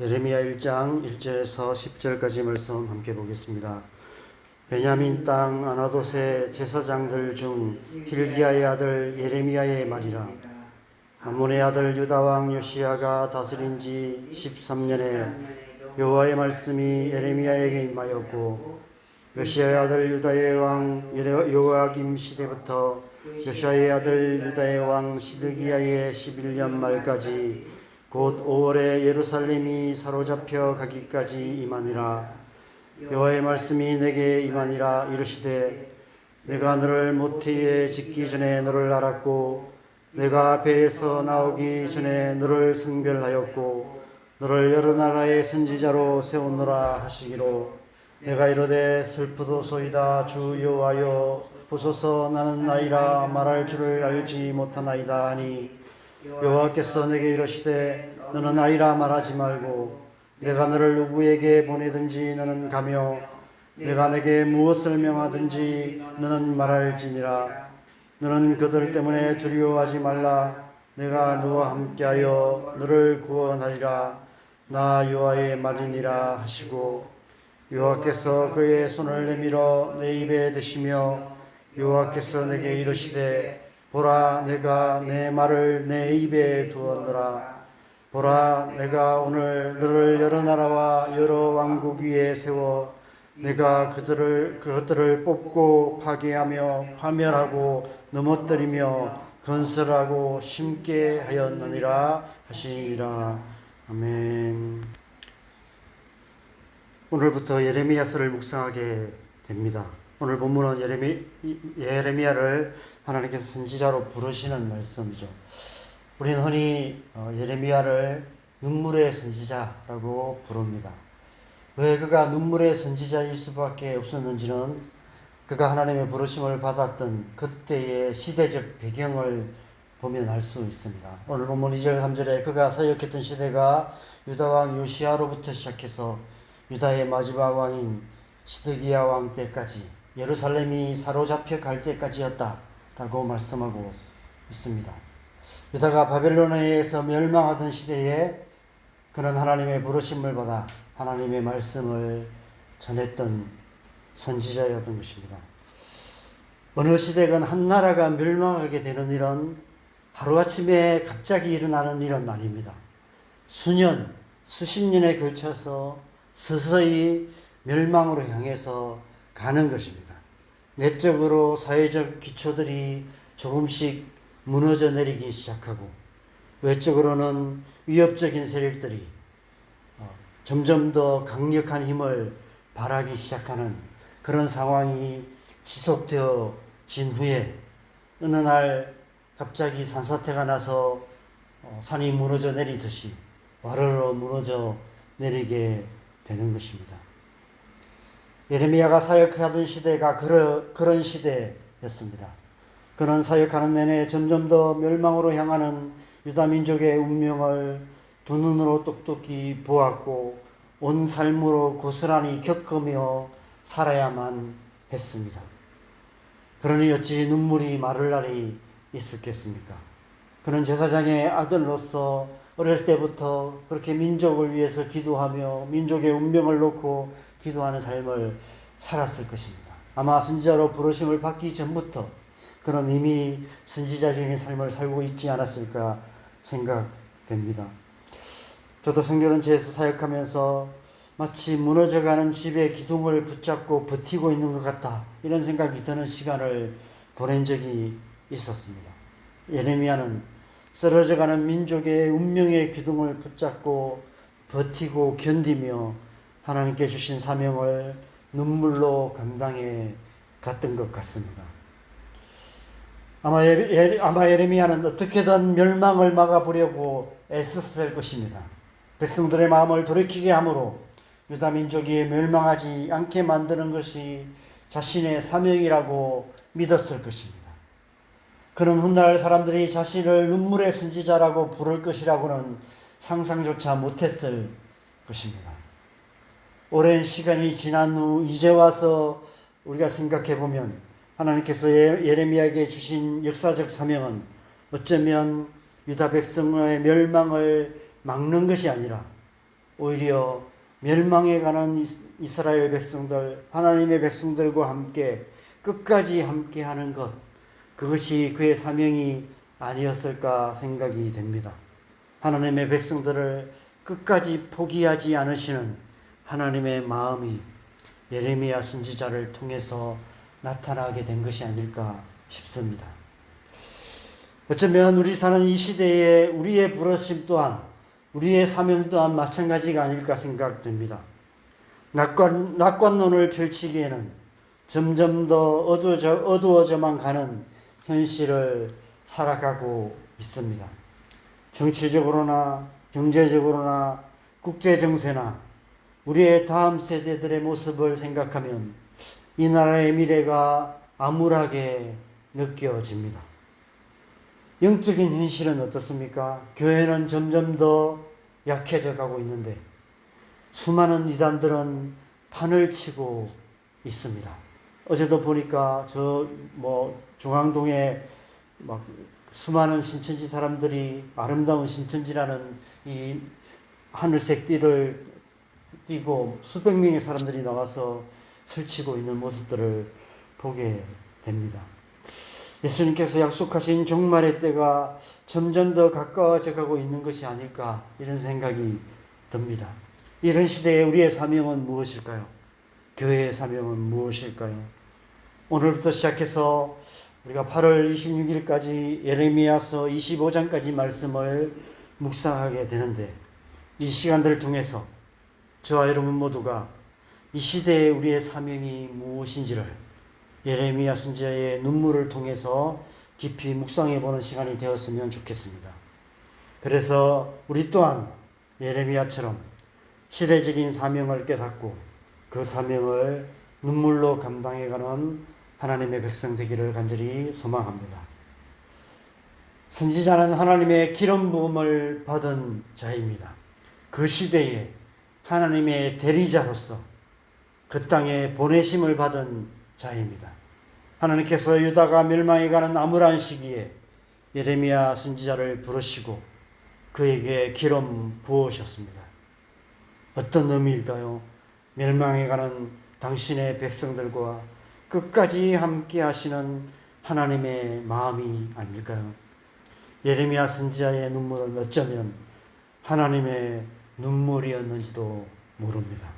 예레미야 1장 1절에서 10절까지 말씀 함께 보겠습니다. 베냐민 땅 아나돗의 제사장들 중 hil기야의 아들 예레미야의 말이라. 아몬의 아들 유다 왕 요시야가 다스린 지 13년에 여호와의 말씀이 예레미야에게 임하였고, 요시야의 아들 유다의 왕 요아김 시대부터 요시야의 아들 유다의 왕 시드기야의 11년 말까지 곧 5월에 예루살렘이 사로잡혀 가기까지 임하니라. 여호와의 말씀이 내게 임하니라. 이르시되, 내가 너를 모태에 짓기 전에 너를 알았고, 내가 배에서 나오기 전에 너를 성별하였고, 너를 여러 나라의 선지자로 세우노라 하시기로, 내가 이르되 슬프도소이다. 주 여호와여, 보소서, 나는 나이라 말할 줄을 알지 못하나이다 하니, 여호와께서 내게 이르시되, 너는 아이라 말하지 말고 내가 너를 누구에게 보내든지 너는 가며 내가 내게 무엇을 명하든지 너는 말할지니라. 너는 그들 때문에 두려워하지 말라. 내가 너와 함께하여 너를 구원하리라. 나 여호와의 말이니라 하시고, 여호와께서 그의 손을 내밀어 내 입에 대시며 여호와께서 내게 이르시되, 보라, 내가 내 말을 내 입에 두었노라. 보라, 내가 오늘 너를 여러 나라와 여러 왕국 위에 세워 내가 그것들을 뽑고 파괴하며 파멸하고 넘어뜨리며 건설하고 심게 하였느니라 하시니라. 아멘. 오늘부터 예레미야서를 묵상하게 됩니다. 오늘 본문은 예레미야를 하나님께서 선지자로 부르시는 말씀이죠. 우리는 흔히 예레미야를 눈물의 선지자라고 부릅니다. 왜 그가 눈물의 선지자일 수밖에 없었는지는 그가 하나님의 부르심을 받았던 그때의 시대적 배경을 보면 알 수 있습니다. 오늘 본문 2절 3절에 그가 사역했던 시대가 유다왕 요시야로부터 시작해서 유다의 마지막 왕인 시드기야 왕 때까지 예루살렘이 사로잡혀 갈 때까지였다라고 말씀하고 있습니다. 유다가 바벨론에 의해서 멸망하던 시대에 그는 하나님의 부르심을 받아 하나님의 말씀을 전했던 선지자였던 것입니다. 어느 시대건 한 나라가 멸망하게 되는 일은 하루아침에 갑자기 일어나는 일은 아닙니다. 수년, 수십 년에 걸쳐서 서서히 멸망으로 향해서 가는 것입니다. 내적으로 사회적 기초들이 조금씩 무너져 내리기 시작하고, 외적으로는 위협적인 세력들이 점점 더 강력한 힘을 발하기 시작하는 그런 상황이 지속되어진 후에 어느 날 갑자기 산사태가 나서 산이 무너져 내리듯이 와르르 무너져 내리게 되는 것입니다. 예레미야가 사역하던 시대가 그런 시대였습니다. 그는 사역하는 내내 점점 더 멸망으로 향하는 유다 민족의 운명을 두 눈으로 똑똑히 보았고 온 삶으로 고스란히 겪으며 살아야만 했습니다. 그러니 어찌 눈물이 마를 날이 있었겠습니까? 그는 제사장의 아들로서 어릴 때부터 그렇게 민족을 위해서 기도하며 민족의 운명을 놓고 기도하는 삶을 살았을 것입니다. 아마 선지자로 부르심을 받기 전부터 그는 이미 선지자적인 삶을 살고 있지 않았을까 생각됩니다. 저도 성교단체에서 사역하면서 마치 무너져가는 집의 기둥을 붙잡고 버티고 있는 것 같다, 이런 생각이 드는 시간을 보낸 적이 있었습니다. 예레미야는 쓰러져가는 민족의 운명의 기둥을 붙잡고 버티고 견디며 하나님께 주신 사명을 눈물로 감당해 갔던 것 같습니다. 아마 예레미야는 어떻게든 멸망을 막아보려고 애썼을 것입니다. 백성들의 마음을 돌이키게 함으로 유다 민족이 멸망하지 않게 만드는 것이 자신의 사명이라고 믿었을 것입니다. 그는 훗날 사람들이 자신을 눈물의 선지자라고 부를 것이라고는 상상조차 못했을 것입니다. 오랜 시간이 지난 후 이제 와서 우리가 생각해보면 하나님께서 예레미야에게 주신 역사적 사명은 어쩌면 유다 백성의 멸망을 막는 것이 아니라 오히려 멸망해 가는 이스라엘 백성들, 하나님의 백성들과 함께 끝까지 함께 하는 것, 그것이 그의 사명이 아니었을까 생각이 됩니다. 하나님의 백성들을 끝까지 포기하지 않으시는 하나님의 마음이 예레미야 선지자를 통해서 나타나게 된 것이 아닐까 싶습니다. 어쩌면 우리 사는 이 시대에 우리의 부르심 또한, 우리의 사명 또한 마찬가지가 아닐까 생각됩니다. 낙관론을 펼치기에는 점점 더 어두워져만 가는 현실을 살아가고 있습니다. 정치적으로나 경제적으로나 국제정세나 우리의 다음 세대들의 모습을 생각하면 이 나라의 미래가 암울하게 느껴집니다. 영적인 현실은 어떻습니까? 교회는 점점 더 약해져 가고 있는데 수많은 이단들은 판을 치고 있습니다. 어제도 보니까 중앙동에 막 수많은 신천지 사람들이 아름다운 신천지라는 이 하늘색 띠를 띠고 수백 명의 사람들이 나와서 설치고 있는 모습들을 보게 됩니다. 예수님께서 약속하신 종말의 때가 점점 더 가까워져 가고 있는 것이 아닐까, 이런 생각이 듭니다. 이런 시대에 우리의 사명은 무엇일까요? 교회의 사명은 무엇일까요? 오늘부터 시작해서 우리가 8월 26일까지 예레미야서 25장까지 말씀을 묵상하게 되는데, 이 시간들을 통해서 저와 여러분 모두가 이 시대에 우리의 사명이 무엇인지를 예레미야 선지자의 눈물을 통해서 깊이 묵상해 보는 시간이 되었으면 좋겠습니다. 그래서 우리 또한 예레미야처럼 시대적인 사명을 깨닫고 그 사명을 눈물로 감당해가는 하나님의 백성 되기를 간절히 소망합니다. 선지자는 하나님의 기름 부음을 받은 자입니다. 그 시대에 하나님의 대리자로서 그 땅에 보내심을 받은 자입니다. 하나님께서 유다가 멸망해가는 암울한 시기에 예레미야 선지자를 부르시고 그에게 기름 부으셨습니다. 어떤 의미일까요? 멸망해가는 당신의 백성들과 끝까지 함께 하시는 하나님의 마음이 아닐까요? 예레미야 선지자의 눈물은 어쩌면 하나님의 눈물이었는지도 모릅니다.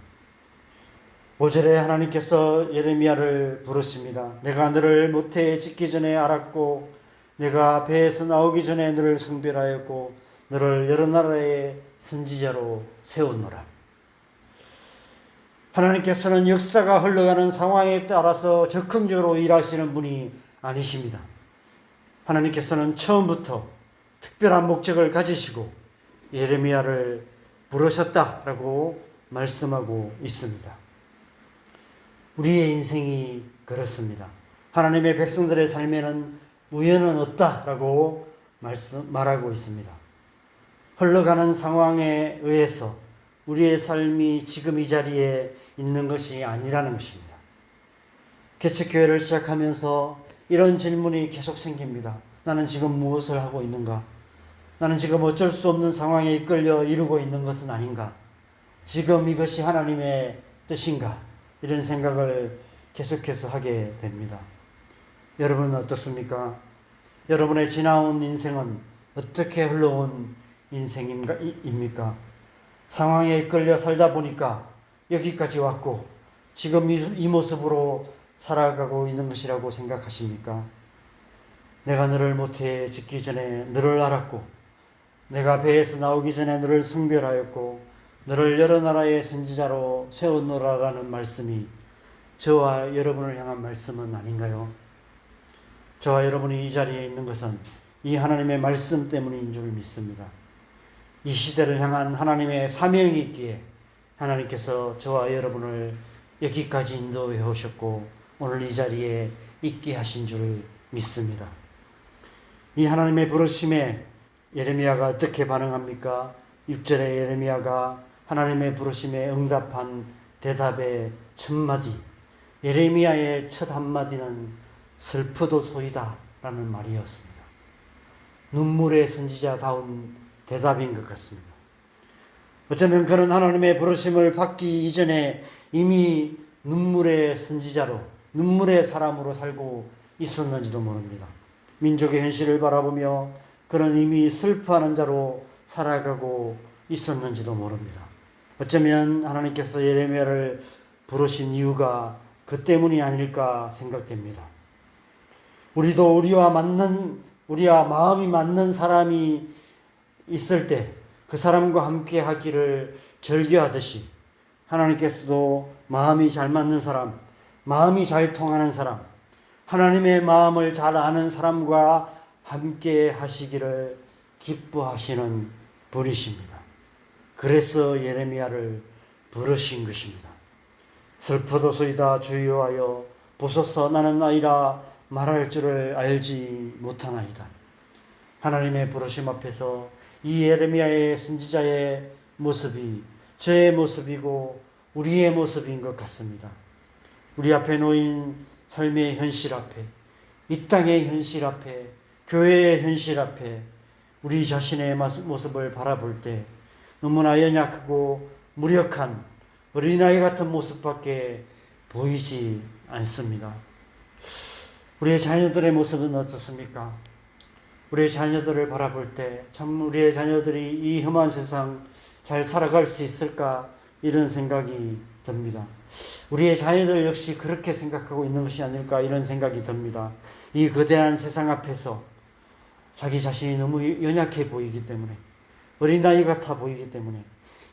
5절에 하나님께서 예레미야를 부르십니다. 내가 너를 모태에 짓기 전에 알았고 내가 배에서 나오기 전에 너를 성별하였고 너를 여러 나라의 선지자로 세웠노라. 하나님께서는 역사가 흘러가는 상황에 따라서 적극적으로 일하시는 분이 아니십니다. 하나님께서는 처음부터 특별한 목적을 가지시고 예레미야를 부르셨다라고 말씀하고 있습니다. 우리의 인생이 그렇습니다. 하나님의 백성들의 삶에는 우연은 없다라고 말하고 있습니다. 흘러가는 상황에 의해서 우리의 삶이 지금 이 자리에 있는 것이 아니라는 것입니다. 개척교회를 시작하면서 이런 질문이 계속 생깁니다. 나는 지금 무엇을 하고 있는가? 나는 지금 어쩔 수 없는 상황에 이끌려 이루고 있는 것은 아닌가? 지금 이것이 하나님의 뜻인가? 이런 생각을 계속해서 하게 됩니다. 여러분은 어떻습니까? 여러분의 지나온 인생은 어떻게 흘러온 인생입니까? 상황에 이끌려 살다 보니까 여기까지 왔고 지금 이 모습으로 살아가고 있는 것이라고 생각하십니까? 내가 너를 모태에 짓기 전에 너를 알았고 내가 배에서 나오기 전에 너를 성별하였고 너를 여러 나라의 선지자로 세웠노라라는 말씀이 저와 여러분을 향한 말씀은 아닌가요? 저와 여러분이 이 자리에 있는 것은 이 하나님의 말씀 때문인 줄 믿습니다. 이 시대를 향한 하나님의 사명이 있기에 하나님께서 저와 여러분을 여기까지 인도해 오셨고 오늘 이 자리에 있게 하신 줄 믿습니다. 이 하나님의 부르심에 예레미야가 어떻게 반응합니까? 6절에 예레미야가 하나님의 부르심에 응답한 대답의 첫마디, 예레미야의 첫 한마디는 슬프도소이다 라는 말이었습니다. 눈물의 선지자다운 대답인 것 같습니다. 어쩌면 그런 하나님의 부르심을 받기 이전에 이미 눈물의 선지자로, 눈물의 사람으로 살고 있었는지도 모릅니다. 민족의 현실을 바라보며 그런 이미 슬퍼하는 자로 살아가고 있었는지도 모릅니다. 어쩌면 하나님께서 예레미야를 부르신 이유가 그 때문이 아닐까 생각됩니다. 우리도 우리와 마음이 맞는 사람이 있을 때 그 사람과 함께 하기를 즐겨하듯이 하나님께서도 마음이 잘 맞는 사람, 마음이 잘 통하는 사람, 하나님의 마음을 잘 아는 사람과 함께 하시기를 기뻐하시는 분이십니다. 그래서 예레미야를 부르신 것입니다. 슬퍼도소이다 주여하여 보소서 나는 아이라 말할 줄을 알지 못하나이다. 하나님의 부르심 앞에서 이 예레미야의 선지자의 모습이 저의 모습이고 우리의 모습인 것 같습니다. 우리 앞에 놓인 삶의 현실 앞에, 이 땅의 현실 앞에, 교회의 현실 앞에 우리 자신의 모습을 바라볼 때 너무나 연약하고 무력한 어린아이 같은 모습밖에 보이지 않습니다. 우리의 자녀들의 모습은 어떻습니까? 우리의 자녀들을 바라볼 때 참 우리의 자녀들이 이 험한 세상 잘 살아갈 수 있을까 이런 생각이 듭니다. 우리의 자녀들 역시 그렇게 생각하고 있는 것이 아닐까 이런 생각이 듭니다. 이 거대한 세상 앞에서 자기 자신이 너무 연약해 보이기 때문에 어린아이 같아 보이기 때문에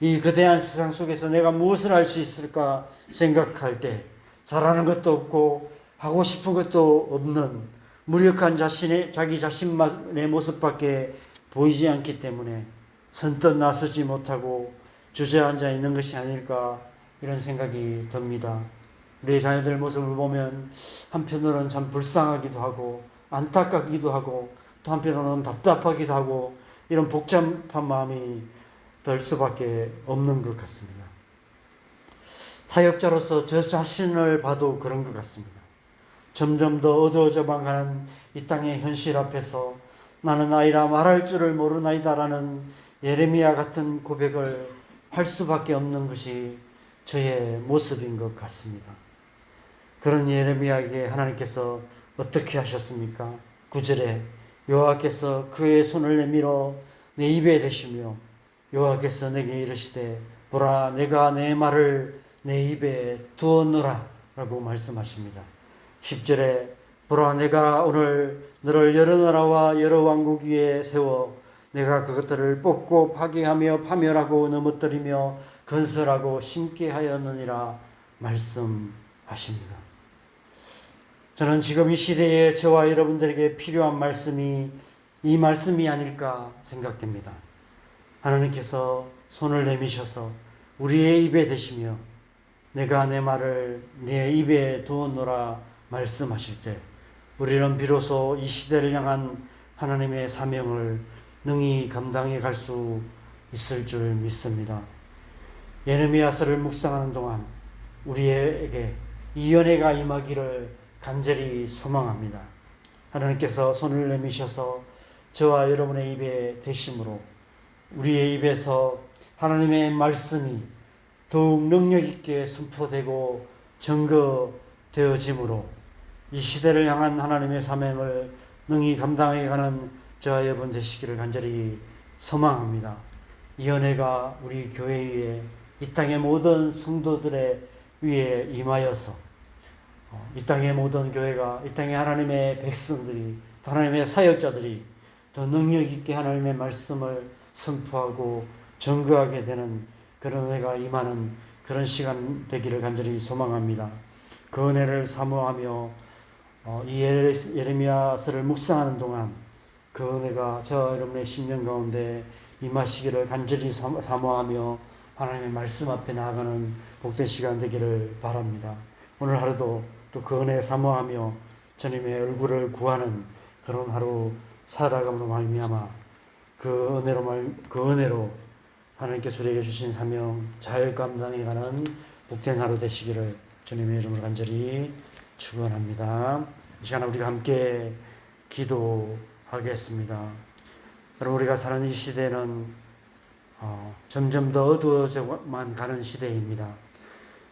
이 거대한 세상 속에서 내가 무엇을 할 수 있을까 생각할 때 잘하는 것도 없고 하고 싶은 것도 없는 무력한 자기 자신만의 모습밖에 보이지 않기 때문에 선뜻 나서지 못하고 주저앉아 있는 것이 아닐까 이런 생각이 듭니다. 우리 자녀들 모습을 보면 한편으로는 참 불쌍하기도 하고 안타깝기도 하고 또 한편으로는 답답하기도 하고 이런 복잡한 마음이 들 수밖에 없는 것 같습니다. 사역자로서 저 자신을 봐도 그런 것 같습니다. 점점 더 어두워져만 이 땅의 현실 앞에서 나는 아이라 말할 줄을 모르나이다라는 예레미야 같은 고백을 할 수밖에 없는 것이 저의 모습인 것 같습니다. 그런 예레미야에게 하나님께서 어떻게 하셨습니까? 9절에 여호와께서 그의 손을 내밀어 내 입에 대시며 여호와께서 내게 이르시되 보라 내가 내 말을 내 입에 두었노라 라고 말씀하십니다. 10절에 보라 내가 오늘 너를 여러 나라와 여러 왕국 위에 세워 내가 그것들을 뽑고 파괴하며 파멸하고 넘어뜨리며 건설하고 심게 하였느니라 말씀하십니다. 저는 지금 이 시대에 저와 여러분들에게 필요한 말씀이 이 말씀이 아닐까 생각됩니다. 하나님께서 손을 내미셔서 우리의 입에 대시며 내가 내 말을 네 입에 두었노라 말씀하실 때 우리는 비로소 이 시대를 향한 하나님의 사명을 능히 감당해 갈 수 있을 줄 믿습니다. 예레미야서를 묵상하는 동안 우리에게 이 은혜가 임하기를 간절히 소망합니다. 하나님께서 손을 내미셔서 저와 여러분의 입에 대심으로 우리의 입에서 하나님의 말씀이 더욱 능력 있게 선포되고 증거되어짐으로 이 시대를 향한 하나님의 사명을 능히 감당해가는 저와 여러분 되시기를 간절히 소망합니다. 이 은혜가 우리 교회 위에 이 땅의 모든 성도들의 위에 임하여서 이 땅의 모든 교회가 이 땅의 하나님의 백성들이 또 하나님의 사역자들이 더 능력 있게 하나님의 말씀을 선포하고 증거하게 되는 그런 은혜가 임하는 그런 시간 되기를 간절히 소망합니다. 그 은혜를 사모하며 이 예레미야서를 묵상하는 동안 그 은혜가 저와 여러분의 심령 가운데 임하시기를 간절히 사모하며 하나님의 말씀 앞에 나아가는 복된 시간 되기를 바랍니다. 오늘 하루도 또 그 은혜 사모하며 주님의 얼굴을 구하는 그런 하루 살아감으로 말미암아 그 은혜로 하나님께서 우리에게 주신 사명 잘 감당해가는 복된 하루 되시기를 주님의 이름으로 간절히 축원합니다. 이 시간 우리가 함께 기도하겠습니다. 여러분 우리가 사는 이 시대는 점점 더 어두워져만 가는 시대입니다.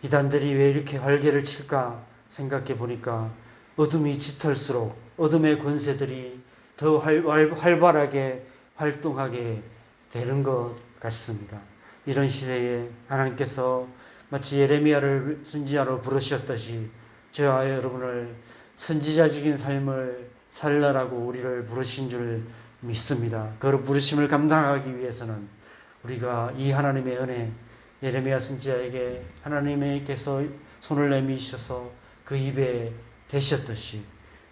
이단들이 왜 이렇게 활개를 칠까 생각해 보니까 어둠이 짙을수록 어둠의 권세들이 더 활발하게 활동하게 되는 것 같습니다. 이런 시대에 하나님께서 마치 예레미야를 선지자로 부르셨듯이 저와 여러분을 선지자적인 삶을 살라라고 우리를 부르신 줄 믿습니다. 그 부르심을 감당하기 위해서는 우리가 이 하나님의 은혜, 예레미야 선지자에게 하나님께서 손을 내미셔서 그 입에 대셨듯이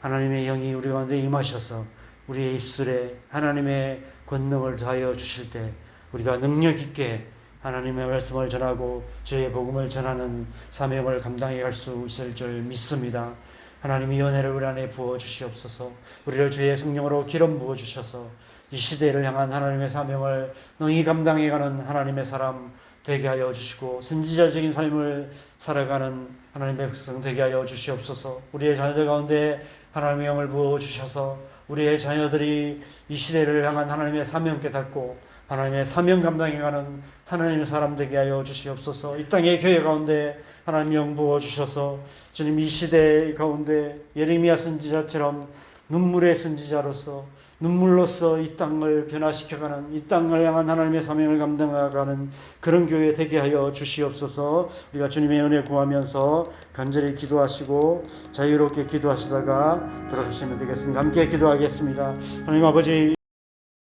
하나님의 영이 우리 가운데 임하셔서 우리의 입술에 하나님의 권능을 더하여 주실 때 우리가 능력 있게 하나님의 말씀을 전하고 주의 복음을 전하는 사명을 감당해 갈 수 있을 줄 믿습니다. 하나님이 은혜를 우리 안에 부어 주시옵소서. 우리를 주의 성령으로 기름 부어 주셔서 이 시대를 향한 하나님의 사명을 능히 감당해 가는 하나님의 사람 되게 하여 주시고 선지자적인 삶을 살아가는 하나님의 백성 되게 하여 주시옵소서. 우리의 자녀들 가운데 하나님의 영을 부어 주셔서 우리의 자녀들이 이 시대를 향한 하나님의 사명 깨닫고 하나님의 사명 감당해가는 하나님의 사람 되게 하여 주시옵소서. 이 땅의 교회 가운데 하나님 영 부어 주셔서 주님 이 시대 가운데 예레미야 선지자처럼 눈물의 선지자로서 눈물로서 이 땅을 변화시켜가는 이 땅을 향한 하나님의 사명을 감당해가는 그런 교회 되게 하여 주시옵소서. 우리가 주님의 은혜 구하면서 간절히 기도하시고 자유롭게 기도하시다가 돌아가시면 되겠습니다. 함께 기도하겠습니다. 하나님 아버지